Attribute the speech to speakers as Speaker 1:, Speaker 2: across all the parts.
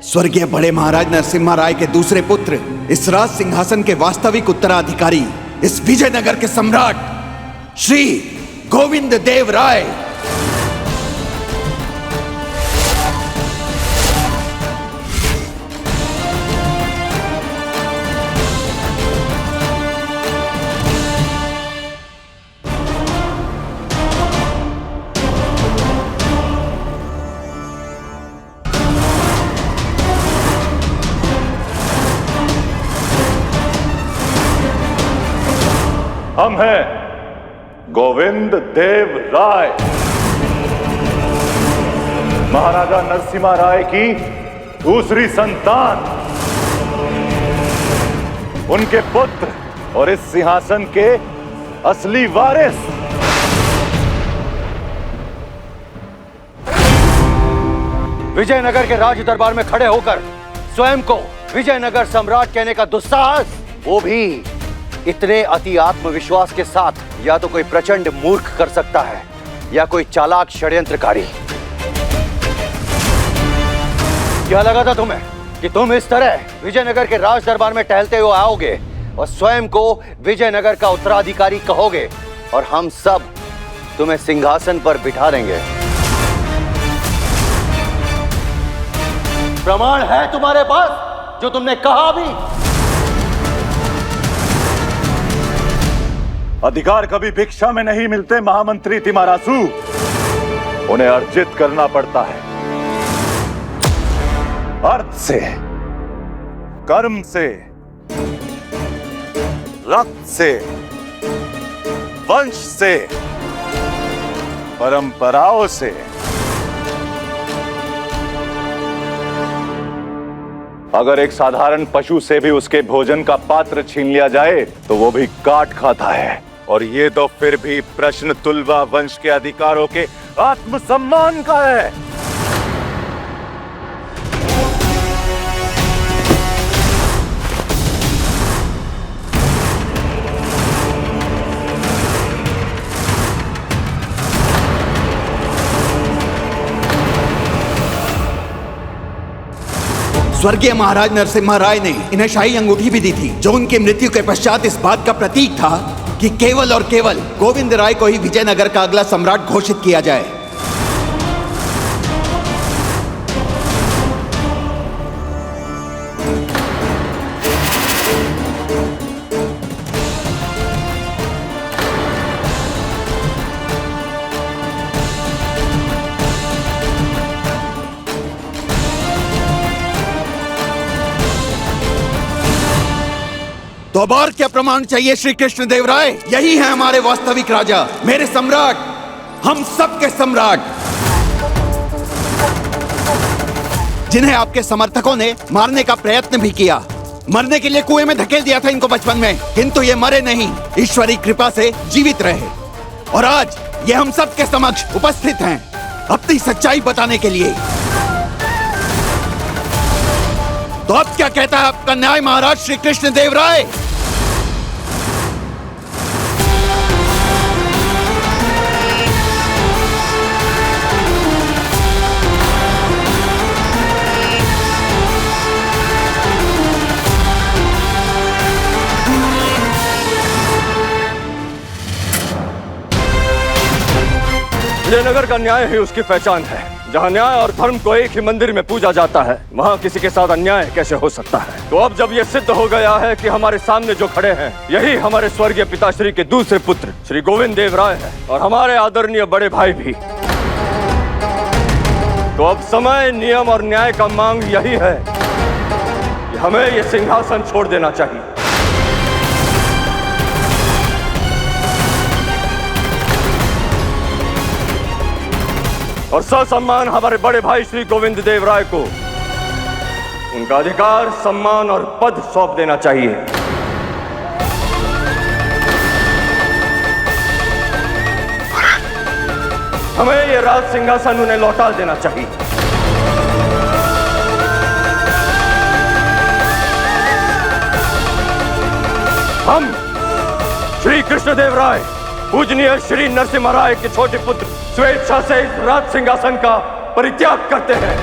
Speaker 1: स्वर्गीय बड़े महाराज नरसिम्हा राय के दूसरे पुत्र, इस राज सिंहासन के वास्तविक उत्तराधिकारी, इस विजयनगर के सम्राट श्री गोविंद देव राय।
Speaker 2: हम हैं गोविंद देव राय, महाराजा नरसिम्हा राय की दूसरी संतान, उनके पुत्र और इस सिंहासन के असली वारिस।
Speaker 3: विजयनगर के राज दरबार में खड़े होकर स्वयं को विजयनगर सम्राट कहने का दुस्साहस, वो भी इतने अति आत्मविश्वास के साथ, या तो कोई प्रचंड मूर्ख कर सकता है या कोई चालाक षड्यंत्रकारी। क्या लगा था तुम्हें कि तुम इस तरह विजयनगर के राज दरबार में टहलते हुए आओगे और स्वयं को विजयनगर का उत्तराधिकारी कहोगे और हम सब तुम्हें सिंहासन पर बिठा देंगे? प्रमाण है तुम्हारे पास जो तुमने कहा भी?
Speaker 2: अधिकार कभी भिक्षा में नहीं मिलते महामंत्री तिमारासु, उन्हें अर्जित करना पड़ता है। अर्थ से, कर्म से, रक्त से, वंश से, परंपराओं से। अगर एक साधारण पशु से भी उसके भोजन का पात्र छीन लिया जाए तो वो भी काट खाता है, और ये तो फिर भी प्रश्न तुलवा वंश के अधिकारों के आत्मसम्मान का है।
Speaker 1: स्वर्गीय महाराज नरसिम्हा राय ने इन्हें शाही अंगूठी भी दी थी, जो उनकी मृत्यु के पश्चात इस बात का प्रतीक था कि केवल और केवल गोविंद राय को ही विजयनगर का अगला सम्राट घोषित किया जाए। तो अब और क्या प्रमाण चाहिए श्री कृष्ण देव राय? यही है हमारे वास्तविक राजा, मेरे सम्राट, हम सबके सम्राट, जिन्हें आपके समर्थकों ने मारने का प्रयत्न भी किया। मरने के लिए कुएं में धकेल दिया था इनको बचपन में, किंतु ये मरे नहीं, ईश्वरी कृपा से जीवित रहे और आज ये हम सबके समक्ष उपस्थित हैं अपनी सच्चाई बताने के लिए। तो अब क्या कहता है आपका न्याय महाराज श्री कृष्ण देव राय?
Speaker 3: विजयनगर का न्याय ही उसकी पहचान है। जहाँ न्याय और धर्म को एक ही मंदिर में पूजा जाता है, वहाँ किसी के साथ अन्याय कैसे हो सकता है? तो अब जब ये सिद्ध हो गया है कि हमारे सामने जो खड़े हैं यही हमारे स्वर्गीय पिताश्री के दूसरे पुत्र श्री गोविंद देव राय है और हमारे आदरणीय बड़े भाई भी, तो अब समय, नियम और न्याय का मांग यही है कि हमें ये सिंहासन छोड़ देना चाहिए। और ससम्मान हमारे बड़े भाई श्री गोविंद देव राय को उनका अधिकार, सम्मान और पद सौंप देना चाहिए। हमें यह राज सिंहासन उन्हें लौटा देना चाहिए। हम श्री कृष्णदेव राय, पूजनीय श्री नरसिम्हा राय के छोटे पुत्र, स्वेच्छा से इस राज सिंहासन का परित्याग करते हैं।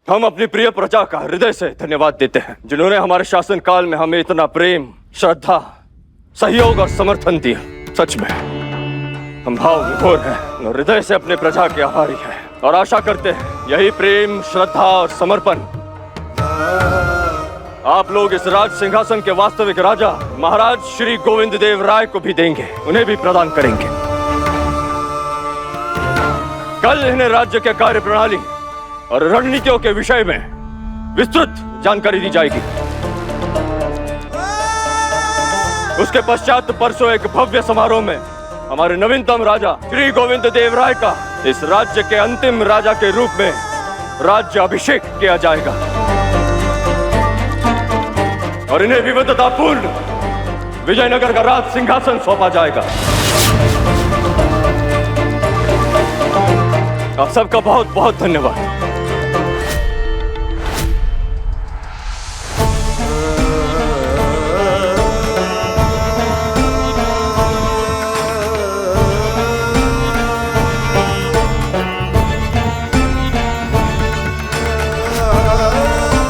Speaker 3: हम अपनी प्रिय प्रजा का हृदय से धन्यवाद देते हैं, जिन्होंने हमारे शासन काल में हमें इतना प्रेम, श्रद्धा, सहयोग और समर्थन दिया। सच में हम भाव विभोर हैं और हृदय से अपने प्रजा के आभारी हैं और आशा करते हैं यही प्रेम, श्रद्धा और समर्पण आप लोग इस राज सिंहासन के वास्तविक राजा महाराज श्री गोविंद देव राय को भी देंगे, उन्हें भी प्रदान करेंगे। कल इन्हें राज्य के कार्य प्रणाली और रणनीतियों के विषय में विस्तृत जानकारी दी जाएगी। उसके पश्चात परसों एक भव्य समारोह में हमारे नवीनतम राजा श्री गोविंद देव राय का इस राज्य के अंतिम राजा के रूप में राज्य अभिषेक किया जाएगा और इन्हें विविधतापूर्ण विजयनगर का राज सिंहासन सौंपा जाएगा। आप सबका बहुत बहुत धन्यवाद।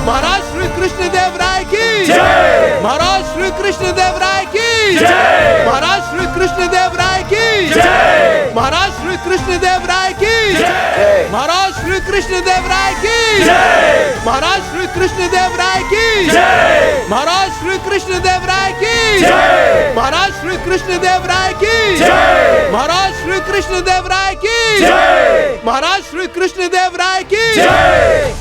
Speaker 1: महाराज श्री कृष्णदेव राय की जय। महाराज श्री कृष्णदेव राय की जय। महाराज श्री कृष्णदेव राय की जय। महाराज श्री कृष्णदेव राय की जय। महाराज श्री कृष्णदेव राय की जय। महाराज श्री कृष्णदेव राय की जय। महाराज श्री कृष्णदेव राय की जय। महाराज श्री कृष्णदेव राय की जय। महाराज श्री कृष्णदेव राय की जय। महाराज श्री कृष्णदेव राय की जय।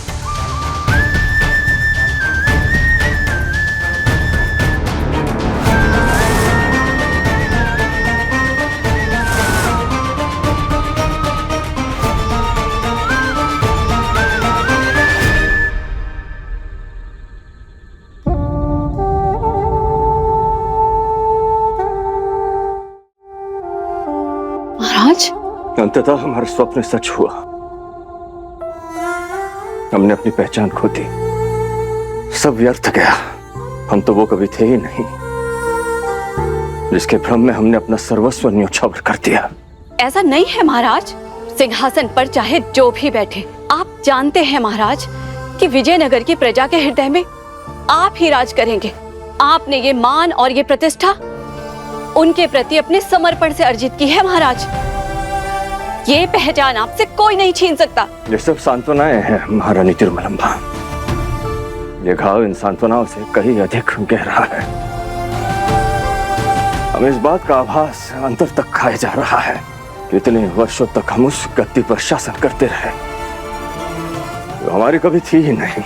Speaker 4: महाराज,
Speaker 3: अंततः हमारा स्वप्न सच हुआ। हमने अपनी पहचान खो दी, सब व्यर्थ गया। हम तो वो कभी थे ही नहीं जिसके भ्रम में हमने अपना सर्वस्व न्योछावर कर दिया।
Speaker 4: ऐसा नहीं है महाराज, सिंहासन पर चाहे जो भी बैठे, आप जानते हैं महाराज कि विजयनगर की प्रजा के हृदय में आप ही राज करेंगे। आपने ये मान और ये प्रतिष्ठा उनके प्रति अपने समर्पण से अर्जित की है महाराज। ये पहचान आपसे कोई नहीं छीन सकता।
Speaker 3: ये सब सांत्वनाएं हैं महारानी तिरुमलंबा। ये घाव इन सांत्वनाओं से कहीं अधिक गहरा है। हमें इस बात का आभास अंतर तक खाया जा रहा है कि इतने वर्षों तक हम उस गद्दी पर शासन करते रहे जो हमारी कभी थी ही नहीं।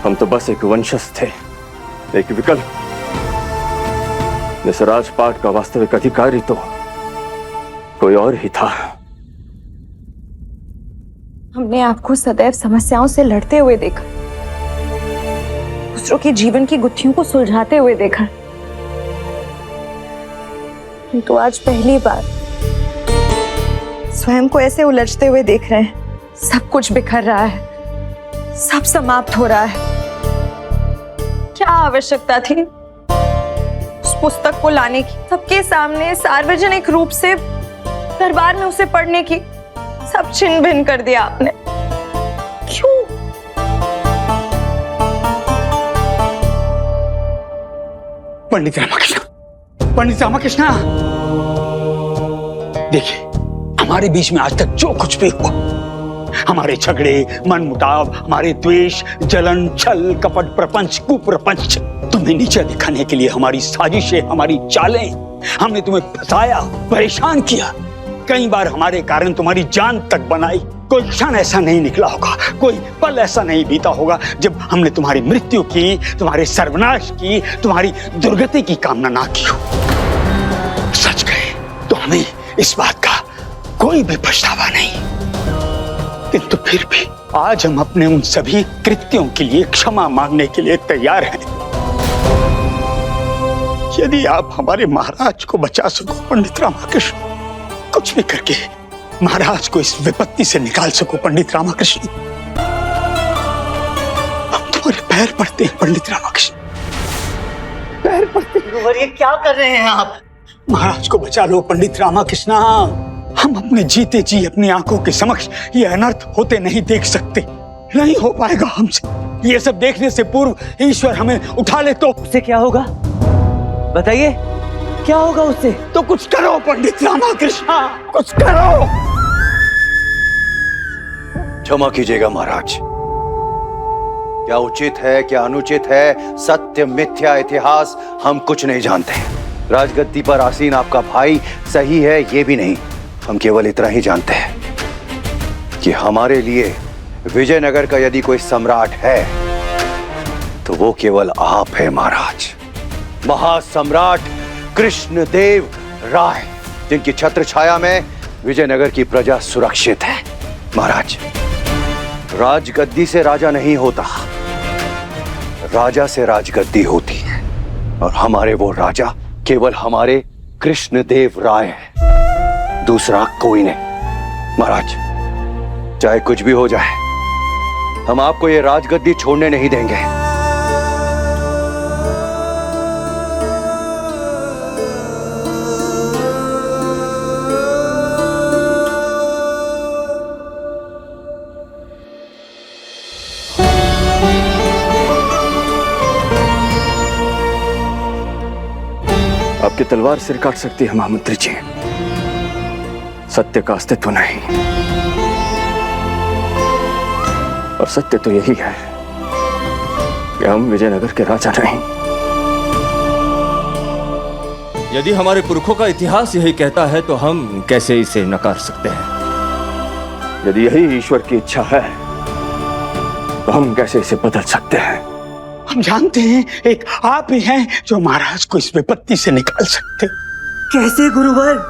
Speaker 3: हम तो बस एक वंशज थे, एक विकल्प। इस राजपाट का वास्तविक अधिकारी तो कोई और ही था।
Speaker 5: हमने आपको सदैव समस्याओं से लड़ते हुए देखा, दूसरों के जीवन की गुत्थियों को सुलझाते हुए देखा, तो आज पहली बार स्वयं को ऐसे उलझते हुए देख रहे हैं। सब कुछ बिखर रहा है, सब समाप्त हो रहा है। क्या आवश्यकता थी उस पुस्तक को लाने की, सबके सामने सार्वजनिक रूप से दरबार में उसे पढ़ने की? सब छिन्न भिन्न कर दिया आपने। क्यों?
Speaker 6: पंडित रामकृष्ण, देखिए, हमारे बीच में आज तक जो कुछ भी हुआ, हमारे झगड़े, मनमुटाव, हमारे द्वेष, जलन, छल, कपट, प्रपंच, कुप्रपंच, तुम्हें नीचे दिखाने के लिए हमारी साजिशें, हमारी चालें, हमने तुम्हें फंसाया, परेशान किया। कई बार हमारे कारण तुम्हारी जान तक बनाई। कोई क्षण ऐसा नहीं निकला होगा, कोई पल ऐसा नहीं बीता होगा जब हमने तुम्हारी मृत्यु की, तुम्हारे सर्वनाश की, तुम्हारी दुर्गति की कामना ना की हो। सच कहे तो हमें इस बात का कोई भी पछतावा नहीं, किंतु फिर भी आज हम अपने उन सभी कृत्यों के लिए क्षमा मांगने के लिए तैयार हैं। यदि आप हमारे महाराज को बचा सको पंडित रामकृष्ण, कुछ भी करके महाराज को इस विपत्ति से निकाल सको पंडित रामकृष्ण, हम तुम्हारे पैर पड़ते हैं पंडित रामकृष्ण, पैर पड़ते हैं।
Speaker 7: और ये क्या कर रहे हैं आप?
Speaker 6: महाराज को बचा लो पंडित रामकृष्ण, हम अपने जीते जी अपनी आंखों के समक्ष ये अनर्थ होते नहीं देख सकते। नहीं हो पाएगा हमसे। ये सब देखने से पूर्व ईश्वर हमें उठा ले तो
Speaker 7: उससे क्या होगा बताइए, क्या होगा उससे?
Speaker 6: तो कुछ करो पंडित रामाकृष्ण, कुछ करो।
Speaker 2: क्षमा कीजिएगा महाराज, क्या उचित है क्या अनुचित है, सत्य मिथ्या इतिहास हम कुछ नहीं जानते। राजगद्दी पर आसीन आपका भाई सही है ये भी नहीं, हम केवल इतना ही जानते हैं कि हमारे लिए विजयनगर का यदि कोई सम्राट है तो वो केवल आप है महाराज। महासम्राट कृष्णदेव राय, जिनकी छत्र छाया में विजयनगर की प्रजा सुरक्षित है। महाराज, राजगद्दी से राजा नहीं होता, राजा से राजगद्दी होती है, और हमारे वो राजा केवल हमारे कृष्णदेव राय है, दूसरा कोई नहीं। महाराज, चाहे कुछ भी हो जाए, हम आपको ये राजगद्दी छोड़ने नहीं देंगे।
Speaker 3: आपकी तलवार सिर काट सकती है महामंत्री जी, सत्य का अस्तित्व नहीं। और सत्य तो यही है कि हम विजयनगर के राजा नहीं। यदि हमारे पुरखों का इतिहास यही कहता है तो हम कैसे इसे नकार सकते हैं? यदि यही ईश्वर की इच्छा है तो हम कैसे इसे बदल सकते हैं?
Speaker 6: हम जानते हैं एक आप ही हैं जो महाराज को इस विपत्ति से निकाल सकते।
Speaker 7: कैसे गुरुवर,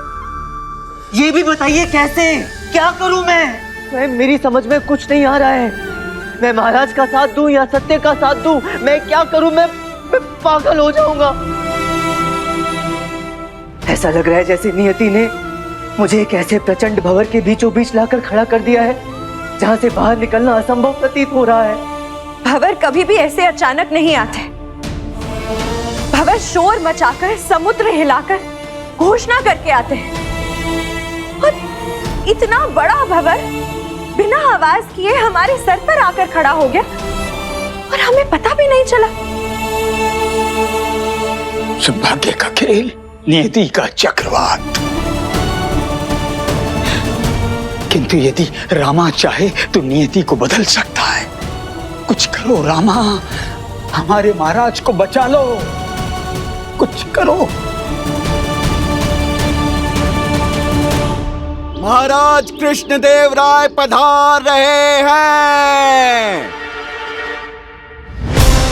Speaker 7: ये भी बताइए कैसे, क्या करूं मैं? मेरी समझ में कुछ नहीं आ रहा है। मैं महाराज का साथ दूं या सत्य का साथ दूं, मैं क्या करूं? मैं पागल हो जाऊंगा। ऐसा लग रहा है जैसे नियति ने मुझे एक ऐसे प्रचंड भंवर के बीचों बीच लाकर खड़ा कर दिया है जहां से बाहर निकलना असंभव प्रतीत हो रहा है।
Speaker 5: भंवर कभी भी ऐसे अचानक नहीं आते। भंवर शोर मचाकर, समुद्र हिलाकर, घोषणा करके आते हैं। और इतना बड़ा भंवर बिना आवाज किए हमारे सर पर आकर खड़ा हो गया और हमें पता भी नहीं चला।
Speaker 6: सौभाग्य का खेल, नियति का चक्रवात। किंतु यदि रामा चाहे तो नियति को बदल सकता है। कुछ करो रामा, हमारे महाराज को बचा लो, कुछ करो।
Speaker 1: महाराज कृष्णदेव राय पधार रहे हैं।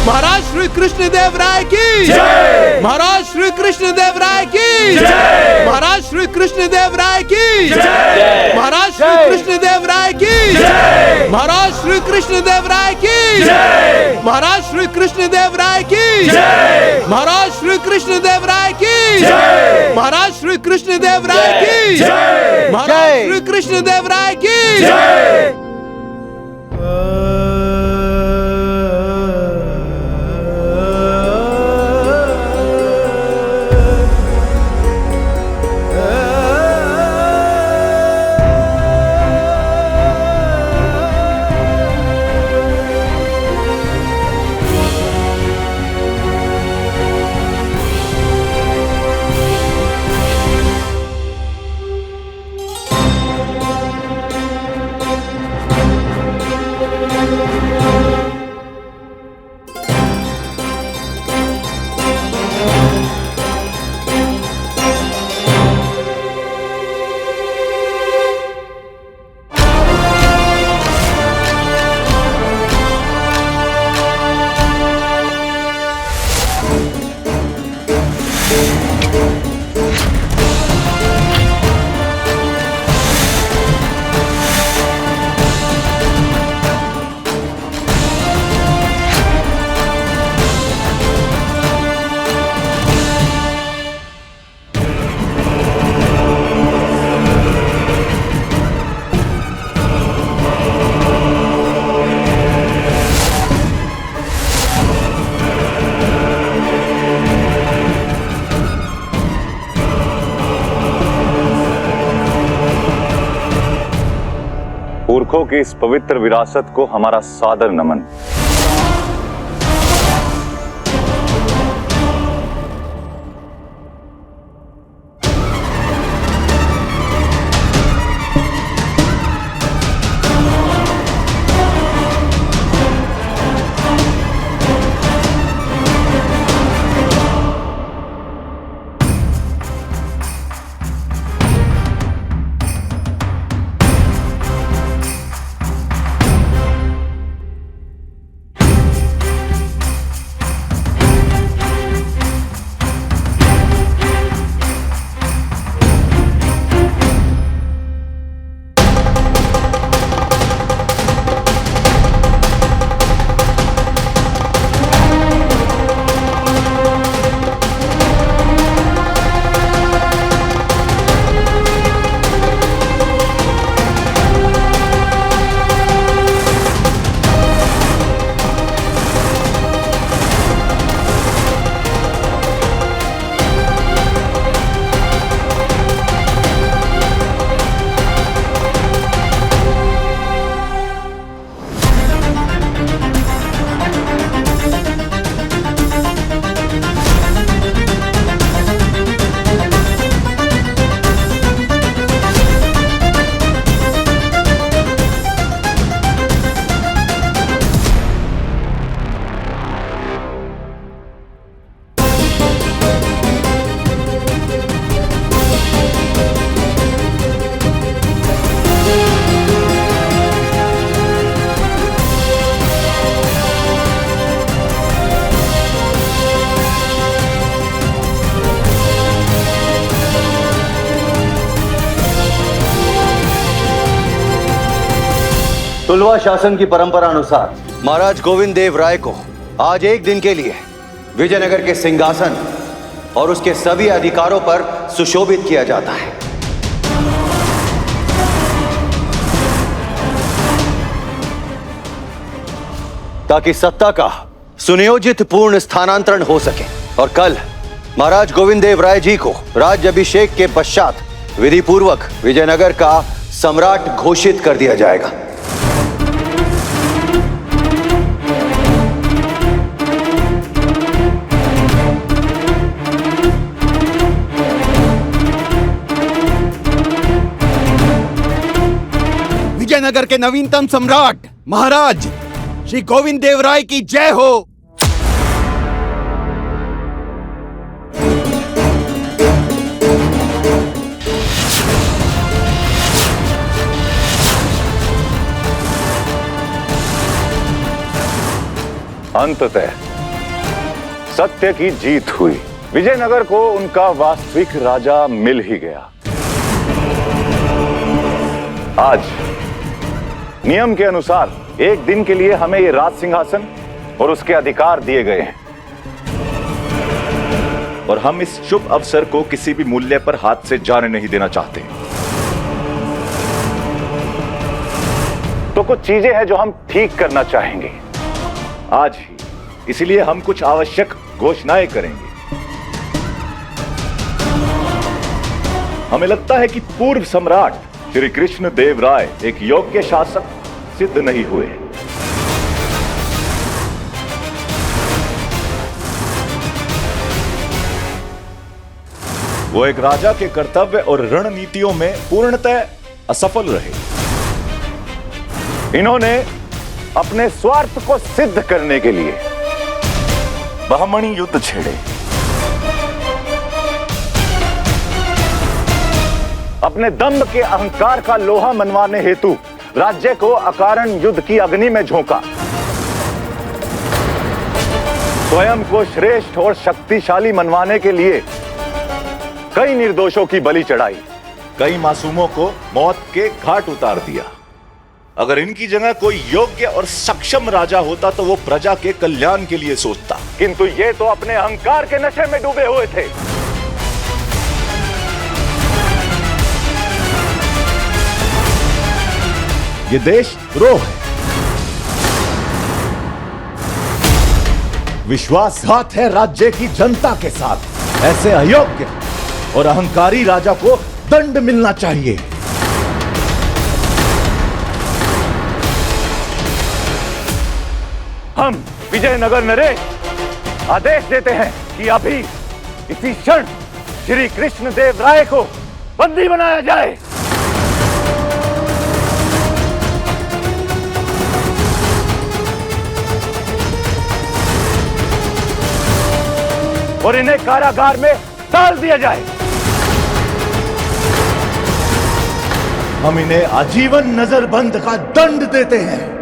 Speaker 1: महाराज श्री कृष्णदेव राय की जय। महाराज श्री कृष्णदेव राय की जय। महाराज श्री कृष्णदेव राय की जय। महाराज श्री कृष्णदेव राय की जय। महाराज श्री कृष्णदेव राय की जय। महाराज श्री कृष्णदेव राय की जय। महाराज श्री कृष्णदेव राय की जय। महाराज श्री कृष्णदेव राय की जय। महाराज श्री कृष्णदेव राय की जय।
Speaker 2: पुरखों की इस पवित्र विरासत को हमारा सादर नमन।
Speaker 8: तुलवा शासन की परंपरा अनुसार महाराज गोविंद देव राय को आज एक दिन के लिए विजयनगर के सिंहासन और उसके सभी अधिकारों पर सुशोभित किया जाता है, ताकि सत्ता का सुनियोजित पूर्ण स्थानांतरण हो सके और कल महाराज गोविंद देव राय जी को राज्याभिषेक के पश्चात विधि पूर्वक विजयनगर का सम्राट घोषित कर दिया जाएगा।
Speaker 1: विजयनगर के नवीनतम सम्राट महाराज श्री गोविंद देव राय की जय हो।
Speaker 2: अंततः सत्य की जीत हुई। विजयनगर को उनका वास्तविक राजा मिल ही गया। आज नियम के अनुसार एक दिन के लिए हमें ये राज सिंहासन और उसके अधिकार दिए गए हैं और हम इस शुभ अवसर को किसी भी मूल्य पर हाथ से जाने नहीं देना चाहते। तो कुछ चीजें हैं जो हम ठीक करना चाहेंगे आज ही, इसलिए हम कुछ आवश्यक घोषणाएं करेंगे। हमें लगता है कि पूर्व सम्राट श्री कृष्ण देव राय एक योग्य शासक सिद्ध नहीं हुए। वो एक राजा के कर्तव्य और रणनीतियों में पूर्णतः असफल रहे। इन्होंने अपने स्वार्थ को सिद्ध करने के लिए बहमनी युद्ध छेड़े, अपने दंभ के अहंकार का लोहा मनवाने हेतु राज्य को अकारण युद्ध की अग्नि में झोंका, स्वयं को श्रेष्ठ और शक्तिशाली मनवाने के लिए कई निर्दोषों की बलि चढ़ाई, कई मासूमों को मौत के घाट उतार दिया। अगर इनकी जगह कोई योग्य और सक्षम राजा होता तो वो प्रजा के कल्याण के लिए सोचता, किंतु ये तो अपने अहंकार के नशे में डूबे हुए थे। ये देश द्रोह है, विश्वासघात है राज्य की जनता के साथ। ऐसे अयोग्य और अहंकारी राजा को दंड मिलना चाहिए। विजयनगर नरेश आदेश देते हैं कि अभी इसी क्षण श्री कृष्णदेव राय को बंदी बनाया जाए। और इन्हें कारागार में डाल दिया जाए।
Speaker 9: हम इन्हें आजीवन नजरबंद का दंड देते हैं।